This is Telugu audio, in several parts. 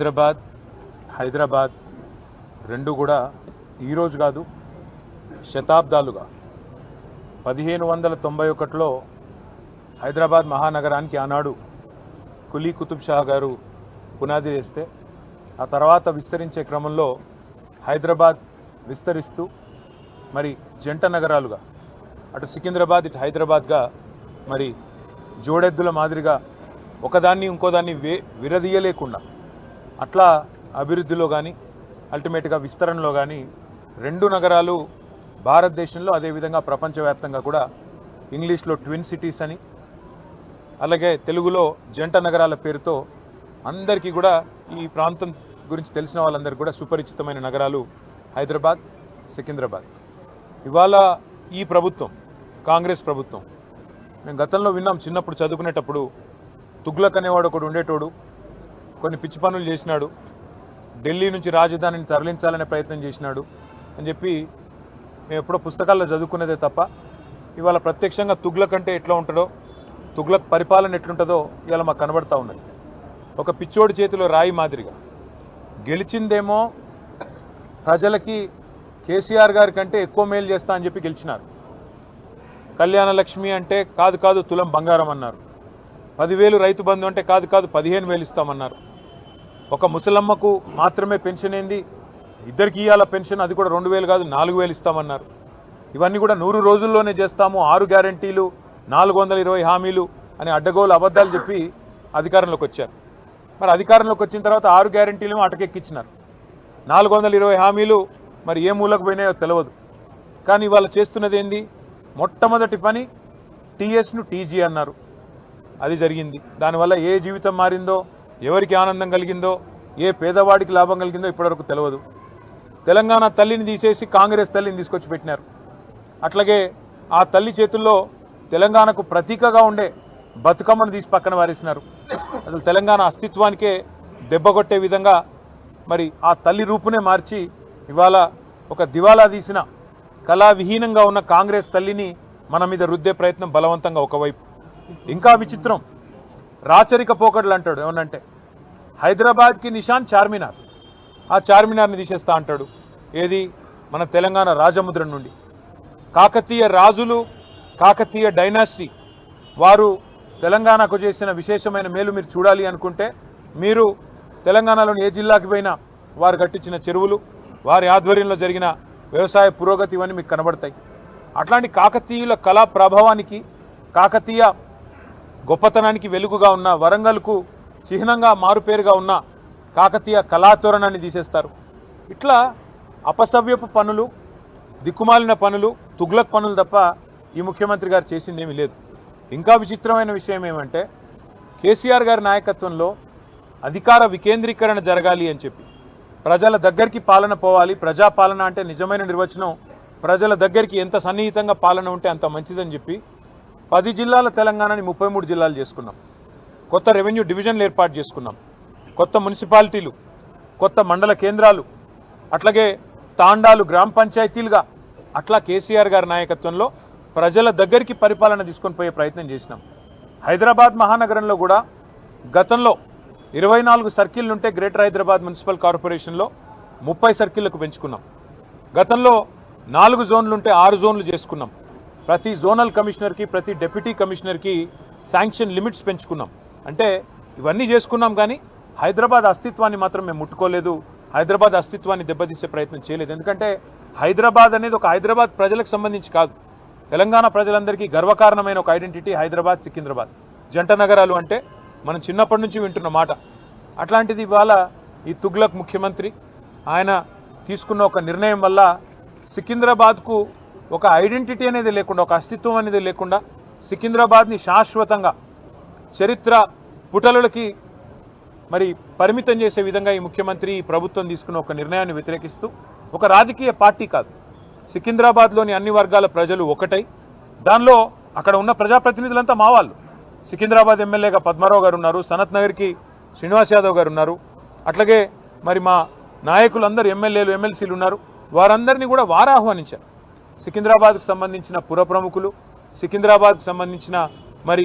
సికింద్రాబాద్ హైదరాబాద్ రెండు కూడా ఈరోజు కాదు శతాబ్దాలుగా 1591లో హైదరాబాద్ మహానగరానికి ఆనాడు కులీ కుతుబ్ షా గారు పునాది వేస్తే ఆ తర్వాత విస్తరించే క్రమంలో హైదరాబాద్ విస్తరిస్తూ మరి జంట నగరాలుగా అటు సికింద్రాబాద్ ఇటు హైదరాబాద్గా మరి జోడెద్దుల మాదిరిగా ఒకదాన్ని ఇంకోదాన్ని విరదీయలేకుండా అట్లా అభివృద్ధిలో కానీ అల్టిమేట్గా విస్తరణలో కానీ రెండు నగరాలు భారతదేశంలో అదేవిధంగా ప్రపంచవ్యాప్తంగా కూడా ఇంగ్లీష్లో ట్విన్ సిటీస్ అని అలాగే తెలుగులో జంట నగరాల పేరుతో అందరికీ కూడా ఈ ప్రాంతం గురించి తెలిసిన వాళ్ళందరికీ కూడా సుపరిచితమైన నగరాలు హైదరాబాద్ సికింద్రాబాద్. ఇవాళ ఈ ప్రభుత్వం కాంగ్రెస్ ప్రభుత్వం మేము గతంలో విన్నాం, చిన్నప్పుడు చదువుకునేటప్పుడు తుగ్లక్ అనేవాడు ఒకడు ఉండేటోడు, కొన్ని పిచ్చి పనులు చేసినాడు, ఢిల్లీ నుంచి రాజధానిని తరలించాలనే ప్రయత్నం చేసినాడు అని చెప్పి మేము ఎప్పుడో పుస్తకాల్లో చదువుకునేదే తప్ప ఇవాళ ప్రత్యక్షంగా తుగ్లక్ అంటే ఎట్లా ఉంటుందో, తుగ్లక్ పరిపాలన ఎట్లుంటుందో ఇవాళ మాకు కనబడతా ఉన్నది. ఒక పిచ్చోడి చేతిలో రాయి మాదిరిగా గెలిచిందేమో ప్రజలకి కేసీఆర్ గారి కంటే ఎక్కువ మేలు చేస్తా అని చెప్పి గెలిచినారు. కళ్యాణ లక్ష్మి అంటే కాదు కాదు తులం బంగారం అన్నారు. 10,000 రైతు బంధు అంటే కాదు కాదు 15,000 ఇస్తామన్నారు. ఒక ముసలమ్మకు మాత్రమే పెన్షన్ ఏంది, ఇద్దరికి ఇవ్వాల పెన్షన్, అది కూడా 2,000 కాదు 4,000 ఇస్తామన్నారు. ఇవన్నీ కూడా 100 రోజుల్లోనే చేస్తాము, 6 గ్యారంటీలు 420 హామీలు అని అడ్డగోలు అబద్ధాలు చెప్పి అధికారంలోకి వచ్చారు. మరి అధికారంలోకి వచ్చిన తర్వాత 6 గ్యారంటీలు అటకెక్కించినారు. 420 హామీలు మరి ఏ మూలకు పోయినాయో తెలియదు. కానీ ఇవాళ చేస్తున్నది ఏంది, మొట్టమొదటి పని టీఎస్ను టీజీ అన్నారు, అది జరిగింది. దానివల్ల ఏ జీవితం మారిందో, ఎవరికి ఆనందం కలిగిందో, ఏ పేదవాడికి లాభం కలిగిందో ఇప్పటివరకు తెలియదు. తెలంగాణ తల్లిని తీసేసి కాంగ్రెస్ తల్లిని తీసుకొచ్చి పెట్టినారు. అట్లాగే ఆ తల్లి చేతుల్లో తెలంగాణకు ప్రతీకగా ఉండే బతుకమ్మను తీసి పక్కన వారేసినారు. అసలు తెలంగాణ అస్తిత్వానికే దెబ్బ కొట్టే విధంగా మరి ఆ తల్లి రూపునే మార్చి ఇవాళ ఒక దివాలా తీసిన కళావిహీనంగా ఉన్న కాంగ్రెస్ తల్లిని మన మీద రుద్దే ప్రయత్నం బలవంతంగా ఒకవైపు. ఇంకా విచిత్రం, రాచరిక పోకడలు అంటాడు. ఏమనంటే హైదరాబాద్కి నిషాన్ చార్మినార్, ఆ చార్మినార్ని తీసేస్తా అంటాడు. ఏది, మన తెలంగాణ రాజముద్ర నుండి. కాకతీయ రాజులు, కాకతీయ డైనాసిటీ వారు తెలంగాణకు చేసిన విశేషమైన మేలు మీరు చూడాలి అనుకుంటే మీరు తెలంగాణలోని ఏ జిల్లాకి పోయినా వారు కట్టించిన చెరువులు, వారి ఆధ్వర్యంలో జరిగిన వ్యవసాయ పురోగతి ఇవన్నీ మీకు కనబడతాయి. అట్లాంటి కాకతీయుల కళా ప్రభావానికి, కాకతీయ గొప్పతనానికి వెలుగుగా ఉన్న, వరంగల్కు చిహ్నంగా మారుపేరుగా ఉన్న కాకతీయ కళాతోరణాన్ని తీసేస్తారు. ఇట్లా అపసవ్యపు పనులు, దిక్కుమాలిన పనులు, తుగ్లక్ పనులు తప్ప ఈ ముఖ్యమంత్రి గారు చేసిందేమీ లేదు. ఇంకా విచిత్రమైన విషయం ఏమంటే కేసీఆర్ గారి నాయకత్వంలో అధికార వికేంద్రీకరణ జరగాలి అని చెప్పి, ప్రజల దగ్గరికి పాలన పోవాలి. ప్రజాపాలన అంటే నిజమైన నిర్వచనం ప్రజల దగ్గరికి ఎంత సన్నిహితంగా పాలన ఉంటే అంత మంచిదని చెప్పి 10 జిల్లాల తెలంగాణని 33 జిల్లాలు చేసుకున్నాం. కొత్త రెవెన్యూ డివిజన్లు ఏర్పాటు చేసుకున్నాం, కొత్త మున్సిపాలిటీలు, కొత్త మండల కేంద్రాలు, అట్లాగే తాండాలు గ్రామ పంచాయతీలుగా అట్లా కేసీఆర్ గారి నాయకత్వంలో ప్రజల దగ్గరికి పరిపాలన తీసుకొని పోయే ప్రయత్నం చేసినాం. హైదరాబాద్ మహానగరంలో కూడా గతంలో 24 సర్కిళ్ళు ఉంటే గ్రేటర్ హైదరాబాద్ మున్సిపల్ కార్పొరేషన్లో 30 సర్కిళ్లకు పెంచుకున్నాం. గతంలో 4 జోన్లు ఉంటే 6 జోన్లు చేసుకున్నాం. ప్రతి జోనల్ కమిషనర్కి, ప్రతి డిప్యూటీ కమిషనర్కి శాంక్షన్ లిమిట్స్ పెంచుకున్నాం. అంటే ఇవన్నీ చేసుకున్నాం, కానీ హైదరాబాద్ అస్తిత్వాన్ని మాత్రం మేము ముట్టుకోలేదు. హైదరాబాద్ అస్తిత్వాన్ని దెబ్బతీసే ప్రయత్నం చేయలేదు. ఎందుకంటే హైదరాబాద్ అనేది ఒక హైదరాబాద్ ప్రజలకు సంబంధించి కాదు, తెలంగాణ ప్రజలందరికీ గర్వకారణమైన ఒక ఐడెంటిటీ హైదరాబాద్ సికింద్రాబాద్. జంట నగరాలు అంటే మనం చిన్నప్పటి నుంచి వింటున్న మాట. అట్లాంటిది ఇవాళ ఈ తుగ్లక్ ముఖ్యమంత్రి ఆయన తీసుకున్న ఒక నిర్ణయం వల్ల సికింద్రాబాద్కు ఒక ఐడెంటిటీ అనేది లేకుండా, ఒక అస్తిత్వం అనేది లేకుండా సికింద్రాబాద్ని శాశ్వతంగా చరిత్ర పుటలకి మరి పరిమితం చేసే విధంగా ఈ ముఖ్యమంత్రి, ఈ ప్రభుత్వం తీసుకున్న ఒక నిర్ణయాన్ని వ్యతిరేకిస్తూ, ఒక రాజకీయ పార్టీ కాదు, సికింద్రాబాద్లోని అన్ని వర్గాల ప్రజలు ఒకటై, దానిలో అక్కడ ఉన్న ప్రజాప్రతినిధులంతా మా వాళ్ళు. సికింద్రాబాద్ ఎమ్మెల్యేగా పద్మారావు గారు ఉన్నారు, సనత్ నగర్కి శ్రీనివాస్ యాదవ్ గారు ఉన్నారు, అట్లాగే మరి మా నాయకులందరూ ఎమ్మెల్యేలు ఎమ్మెల్సీలు ఉన్నారు. వారందరినీ కూడా వారు ఆహ్వానించారు. సికింద్రాబాద్కు సంబంధించిన పుర ప్రముఖులు, సికింద్రాబాద్కు సంబంధించిన మరి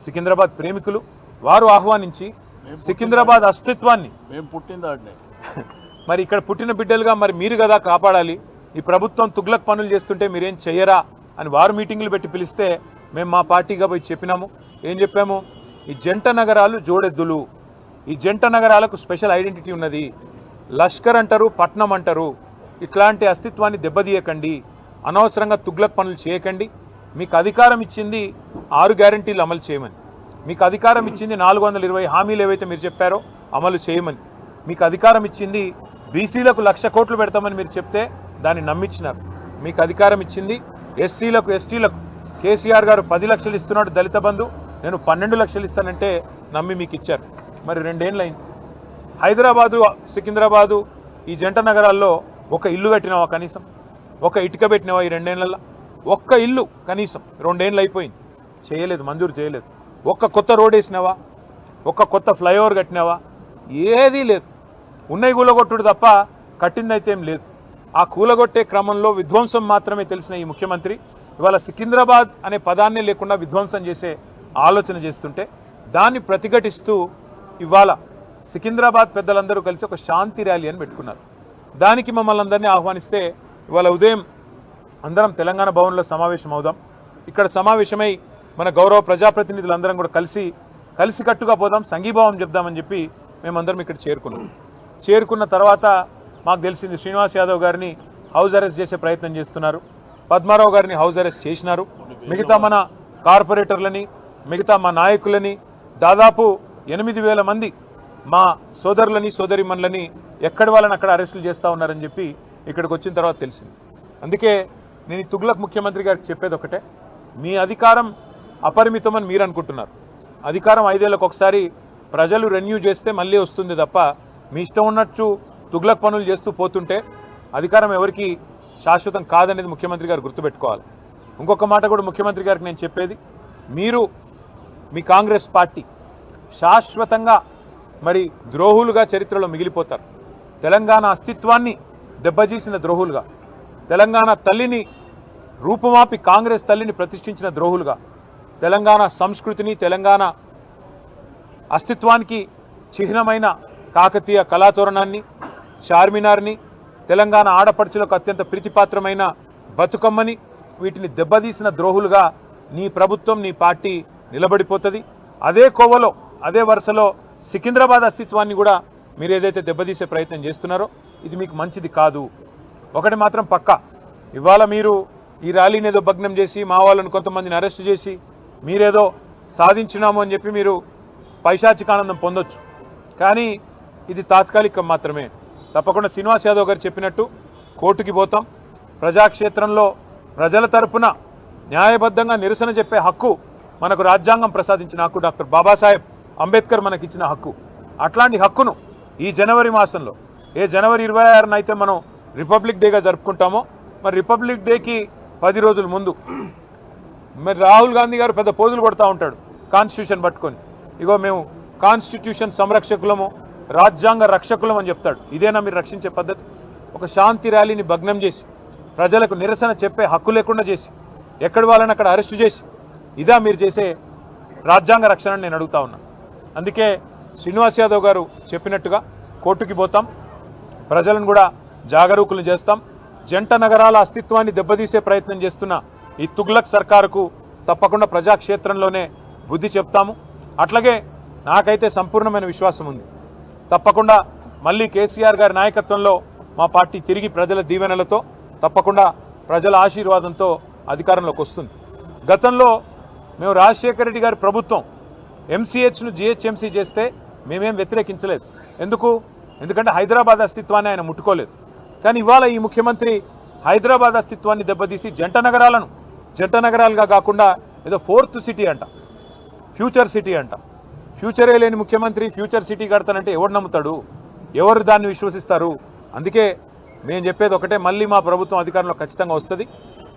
సికింద్రాబాద్ ప్రేమికులు వారు ఆహ్వానించి సికింద్రాబాద్ అస్తిత్వాన్ని మేము పుట్టిందాడినే మరి ఇక్కడ పుట్టిన బిడ్డలుగా మరి మీరు కదా కాపాడాలి. ఈ ప్రభుత్వం తుగ్లక్ పనులు చేస్తుంటే మీరేం చెయ్యరా అని వారు మీటింగ్లు పెట్టి పిలిస్తే మేము మా పార్టీగా పోయి చెప్పినాము. ఏం చెప్పాము? ఈ జంట నగరాలు జోడెద్దులు, ఈ జంట నగరాలకు స్పెషల్ ఐడెంటిటీ ఉన్నది. లష్కర్ అంటారు, పట్నం అంటారు. ఇట్లాంటి అస్తిత్వాన్ని దెబ్బతీయకండి, అనవసరంగా తుగ్లక్ పనులు చేయకండి. మీకు అధికారం ఇచ్చింది 6 గ్యారంటీలు అమలు చేయమని, మీకు అధికారం ఇచ్చింది 420 హామీలు ఏవైతే మీరు చెప్పారో అమలు చేయమని, మీకు అధికారం ఇచ్చింది బీసీలకు 1,00,000 కోట్లు పెడతామని మీరు చెప్తే దాన్ని నమ్మించినారు. మీకు అధికారం ఇచ్చింది ఎస్సీలకు ఎస్టీలకు కేసీఆర్ గారు 10 లక్షలు ఇస్తున్నాడు దళిత బంధు, నేను 12 లక్షలు ఇస్తానంటే నమ్మి మీకు ఇచ్చారు. మరి 2 ఏళ్ళు అయింది. హైదరాబాదు సికింద్రాబాదు ఈ జంట నగరాల్లో ఒక ఇల్లు కట్టినావా? కనీసం ఒక ఇటుక పెట్టినావా ఈ 2 ఏళ్లలో? ఒక్క ఇల్లు కనీసం 2 ఏళ్ళు అయిపోయింది, చేయలేదు, మంజూరు చేయలేదు. ఒక్క కొత్త రోడ్ వేసినావా? ఒక్క కొత్త ఫ్లైఓవర్ కట్టినావా? ఏదీ లేదు. ఉన్నవి కూలగొట్టుడు తప్ప కట్టిందైతే ఏం లేదు. ఆ కూలగొట్టే క్రమంలో విధ్వంసం మాత్రమే తెలిసిన ఈ ముఖ్యమంత్రి ఇవాళ సికింద్రాబాద్ అనే పదాన్నే లేకుండా విధ్వంసం చేసే ఆలోచన చేస్తుంటే దాన్ని ప్రతిఘటిస్తూ ఇవాళ సికింద్రాబాద్ పెద్దలందరూ కలిసి ఒక శాంతి ర్యాలీ అని పెట్టుకున్నారు. దానికి మమ్మల్ని అందరినీ ఆహ్వానిస్తే ఇవాళ ఉదయం అందరం తెలంగాణ భవన్లో సమావేశం అవుదాం. ఇక్కడ సమావేశమై మన గౌరవ ప్రజాప్రతినిధులందరం కూడా కలిసికట్టుగా పోదాం, సంఘీభావం చెప్దామని చెప్పి మేమందరం ఇక్కడ చేరుకున్న తర్వాత మాకు తెలిసింది శ్రీనివాస్ యాదవ్ గారిని హౌస్ అరెస్ట్ చేసే ప్రయత్నం చేస్తున్నారు, పద్మారావు గారిని హౌస్ అరెస్ట్ చేసినారు, మిగతా మన కార్పొరేటర్లని, మిగతా మా నాయకులని, దాదాపు 8,000 మంది మా సోదరులని సోదరిమణులని ఎక్కడి వాళ్ళని అక్కడ అరెస్టులు చేస్తూ ఉన్నారని చెప్పి ఇక్కడికి వచ్చిన తర్వాత తెలిసింది. అందుకే నేను ఈ తుగ్లక్ ముఖ్యమంత్రి గారికి చెప్పేది ఒకటే, మీ అధికారం అపరిమితమని మీరు అనుకుంటున్నారు. అధికారం 5 ఏళ్లకు ఒకసారి ప్రజలు రెన్యూ చేస్తే మళ్ళీ వస్తుంది తప్ప మీ ఇష్టం ఉన్నట్టు తుగ్లక్ పనులు చేస్తూ పోతుంటే అధికారం ఎవరికి శాశ్వతం కాదనేది ముఖ్యమంత్రి గారు గుర్తుపెట్టుకోవాలి. ఇంకొక మాట కూడా ముఖ్యమంత్రి గారికి నేను చెప్పేది, మీరు మీ కాంగ్రెస్ పార్టీ శాశ్వతంగా మరి ద్రోహులుగా చరిత్రలో మిగిలిపోతారు. తెలంగాణ అస్తిత్వాన్ని దెబ్బతీసిన ద్రోహులుగా, తెలంగాణ తల్లిని రూపుమాపి కాంగ్రెస్ తల్లిని ప్రతిష్ఠించిన ద్రోహులుగా, తెలంగాణ సంస్కృతిని తెలంగాణ అస్తిత్వానికి చిహ్నమైన కాకతీయ కళాతోరణాన్ని, చార్మినార్ని, తెలంగాణ ఆడపడుచులకు అత్యంత ప్రీతిపాత్రమైన బతుకమ్మని, వీటిని దెబ్బతీసిన ద్రోహులుగా నీ ప్రభుత్వం నీ పార్టీ నిలబడిపోతుంది. అదే కోవలో అదే వరుసలో సికింద్రాబాద్ అస్తిత్వాన్ని కూడా మీరు ఏదైతే దెబ్బతీసే ప్రయత్నం చేస్తున్నారో ఇది మీకు మంచిది కాదు. ఒకటి మాత్రం పక్కా, ఇవాళ మీరు ఈ ర్యాలీని ఏదో భగ్నం చేసి మా వాళ్ళని కొంతమందిని అరెస్ట్ చేసి మీరేదో సాధించినాము అని చెప్పి మీరు పైశాచికానందం పొందొచ్చు, కానీ ఇది తాత్కాలికం మాత్రమే. తప్పకుండా శ్రీనివాస్ యాదవ్ గారు చెప్పినట్టు కోర్టుకి పోతాం. ప్రజాక్షేత్రంలో ప్రజల తరపున న్యాయబద్ధంగా నిరసన చెప్పే హక్కు మనకు రాజ్యాంగం ప్రసాదించిన హక్కు, డాక్టర్ బాబాసాహెబ్ అంబేద్కర్ మనకిచ్చిన హక్కు. అట్లాంటి హక్కును ఈ జనవరి మాసంలో ఏ జనవరి 26న అయితే మనం రిపబ్లిక్ డేగా జరుపుకుంటామో, మరి రిపబ్లిక్ డేకి 10 రోజుల ముందు మరి రాహుల్ గాంధీ గారు పెద్ద పోజులు కొడతా ఉంటాడు కాన్స్టిట్యూషన్ పట్టుకొని, ఇగో మేము కాన్స్టిట్యూషన్ సంరక్షకులము రాజ్యాంగ రక్షకులం అని చెప్తాడు. ఇదేనా మీరు రక్షించే పద్ధతి? ఒక శాంతి ర్యాలీని భగ్నం చేసి ప్రజలకు నిరసన చెప్పే హక్కు లేకుండా చేసి ఎక్కడి వాళ్ళని అక్కడ అరెస్టు చేసి ఇదా మీరు చేసే రాజ్యాంగ రక్షణ నేను అడుగుతా ఉన్నా. అందుకే శ్రీనివాస్ యాదవ్ గారు చెప్పినట్టుగా కోర్టుకి పోతాం, ప్రజలను కూడా జాగరూకులు చేస్తాం. జంట నగరాల అస్తిత్వాన్ని దెబ్బతీసే ప్రయత్నం చేస్తున్న ఈ తుగ్లక్ సర్కారుకు తప్పకుండా ప్రజాక్షేత్రంలోనే బుద్ధి చెప్తాము. అట్లాగే నాకైతే సంపూర్ణమైన విశ్వాసం ఉంది, తప్పకుండా మళ్ళీ కేసీఆర్ గారి నాయకత్వంలో మా పార్టీ తిరిగి ప్రజల దీవెనలతో తప్పకుండా ప్రజల ఆశీర్వాదంతో అధికారంలోకి వస్తుంది. గతంలో మేము రాజశేఖర రెడ్డి గారి ప్రభుత్వం ఎంసీహెచ్ను జిహెచ్ఎంసీ చేస్తే మేమేం వ్యతిరేకించలేదు. ఎందుకంటే హైదరాబాద్ అస్తిత్వాన్ని ఆయన ముట్టుకోలేదు. కానీ ఇవాళ ఈ ముఖ్యమంత్రి హైదరాబాద్ అస్తిత్వాన్ని దెబ్బతీసి జంట నగరాలుగా కాకుండా ఏదో 4th సిటీ అంట, ఫ్యూచర్ సిటీ అంట. ఫ్యూచరే లేని ముఖ్యమంత్రి ఫ్యూచర్ సిటీ కడతానంటే ఎవరు నమ్ముతాడు? ఎవరు దాన్ని విశ్వసిస్తారు? అందుకే మేము చెప్పేది ఒకటే, మళ్ళీ మా ప్రభుత్వం అధికారంలో ఖచ్చితంగా వస్తుంది.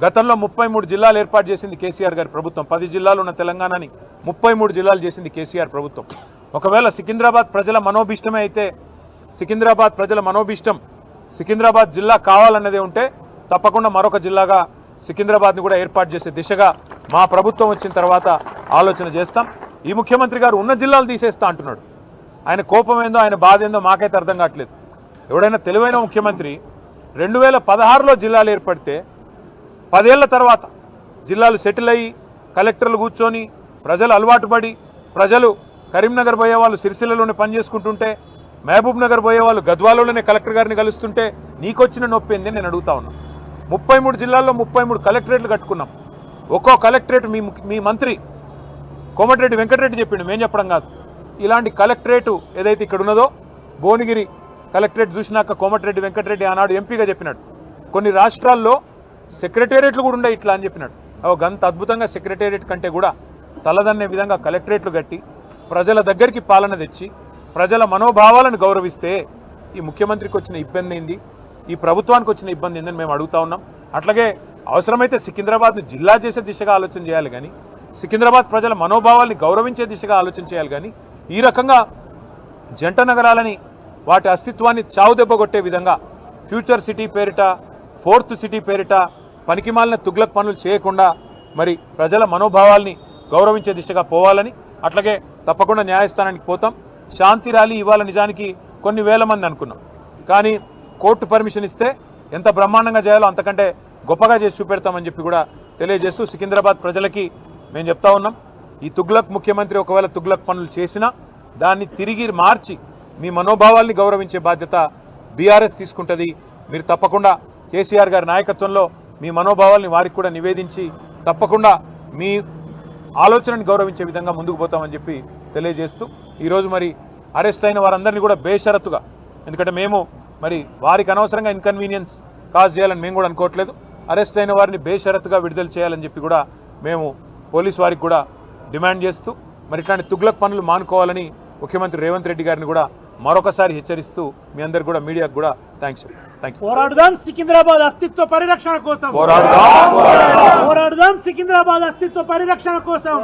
గతంలో 33 జిల్లాలు ఏర్పాటు చేసింది కేసీఆర్ గారి ప్రభుత్వం. 10 జిల్లాలు ఉన్న తెలంగాణని 33 జిల్లాలు చేసింది కేసీఆర్ ప్రభుత్వం. ఒకవేళ సికింద్రాబాద్ ప్రజల మనోభిష్టమే అయితే, సికింద్రాబాద్ ప్రజల మనోభిష్టం సికింద్రాబాద్ జిల్లా కావాలన్నదే ఉంటే తప్పకుండా మరొక జిల్లాగా సికింద్రాబాద్ని కూడా ఏర్పాటు చేసే దిశగా మా ప్రభుత్వం వచ్చిన తర్వాత ఆలోచన చేస్తాం. ఈ ముఖ్యమంత్రి గారు ఉన్న జిల్లాలు తీసేస్తా అంటున్నాడు. ఆయన కోపం ఏందో ఆయన బాధ ఏందో మాకైతే అర్థం కావట్లేదు. ఎవడైనా తెలివైన ముఖ్యమంత్రి 2016లో జిల్లాలు ఏర్పడితే 10 ఏళ్ల తర్వాత జిల్లాలు సెటిల్ అయ్యి కలెక్టర్లు కూర్చొని ప్రజలు అలవాటు పడి ప్రజలు కరీంనగర్ పోయే వాళ్ళు సిరిసిల్లలోనే పనిచేసుకుంటుంటే మహబూబ్ నగర్ పోయే వాళ్ళు గద్వాలలోనే కలెక్టర్ గారిని కలుస్తుంటే నీకొచ్చిన నొప్పి ఏంది నేను అడుగుతా ఉన్నా. 33 జిల్లాల్లో 33 కలెక్టరేట్లు కట్టుకున్నాం. ఒక్కో కలెక్టరేట్ మీ మంత్రి కోమటిరెడ్డి వెంకటరెడ్డి చెప్పిండు, మేము చెప్పడం కాదు. ఇలాంటి కలెక్టరేటు ఏదైతే ఇక్కడ ఉన్నదో భువనగిరి కలెక్టరేట్ చూసినాక కోమటిరెడ్డి వెంకటరెడ్డి ఆనాడు ఎంపీగా చెప్పినాడు కొన్ని రాష్ట్రాల్లో సెక్రటేరియట్లు కూడా ఉండే ఇట్లా అని చెప్పినాడు. గంత అద్భుతంగా సెక్రటేరియట్ కంటే కూడా తలదన్నే విధంగా కలెక్టరేట్లు కట్టి ప్రజల దగ్గరికి పాలన తెచ్చి ప్రజల మనోభావాలను గౌరవిస్తే ఈ ముఖ్యమంత్రికి వచ్చిన ఇబ్బంది ఏంది, ఈ ప్రభుత్వానికి వచ్చిన ఇబ్బంది ఏందని మేము అడుగుతా ఉన్నాం. అట్లాగే అవసరమైతే సికింద్రాబాద్ను జిల్లా చేసే దిశగా ఆలోచన చేయాలి కానీ సికింద్రాబాద్ ప్రజల మనోభావాల్ని గౌరవించే దిశగా ఆలోచన చేయాలి కానీ ఈ రకంగా జంట నగరాలని వాటి అస్తిత్వాన్ని చావుదెబ్బ కొట్టే విధంగా ఫ్యూచర్ సిటీ పేరిట 4th సిటీ పేరిట పనికిమాలిన తుగ్లక్ పనులు చేయకుండా మరి ప్రజల మనోభావాల్ని గౌరవించే దిశగా పోవాలని అట్లాగే తప్పకుండా న్యాయస్థానానికి పోతాం. శాంతి ర్యాలీ ఇవాళ నిజానికి కొన్ని వేల మంది అనుకున్నాం, కానీ కోర్టు పర్మిషన్ ఇస్తే ఎంత బ్రహ్మాండంగా చేయాలో అంతకంటే గొప్పగా చేసి చూపెడతామని చెప్పి కూడా తెలియజేస్తూ సికింద్రాబాద్ ప్రజలకి మేము చెప్తా ఉన్నాం, ఈ తుగ్లక్ ముఖ్యమంత్రి ఒకవేళ తుగ్లక్ పనులు చేసినా దాన్ని తిరిగి మార్చి మీ మనోభావాల్ని గౌరవించే బాధ్యత బీఆర్ఎస్ తీసుకుంటుంది. మీరు తప్పకుండా కేసీఆర్ గారి నాయకత్వంలో మీ మనోభావాల్ని వారికి కూడా నివేదించి తప్పకుండా మీ ఆలోచనని గౌరవించే విధంగా ముందుకు పోతామని చెప్పి తెలియజేస్తూ ఈరోజు మరి అరెస్ట్ అయిన వారందరినీ కూడా బేషరతుగా, ఎందుకంటే మేము మరి వారికి అనవసరంగా ఇన్కన్వీనియన్స్ కాజ్ చేయాలని మేము కూడా అనుకోవట్లేదు, అరెస్ట్ అయిన వారిని బేషరతుగా విడుదల చేయాలని చెప్పి కూడా మేము పోలీసు వారికి కూడా డిమాండ్ చేస్తూ మరి ఇట్లాంటి తుగ్లక్ పనులు మానుకోవాలని ముఖ్యమంత్రి రేవంత్ రెడ్డి గారిని కూడా మరొకసారి హెచ్చరిస్తూ మీ అందరు కూడా మీడియాకు కూడా థ్యాంక్స్. పోరాడుదాం సికింద్రాబాద్ అస్తిత్వ పరిరక్షణ కోసం, పోరాడుదాం సికింద్రాబాద్ అస్తిత్వ పరిరక్షణ కోసం.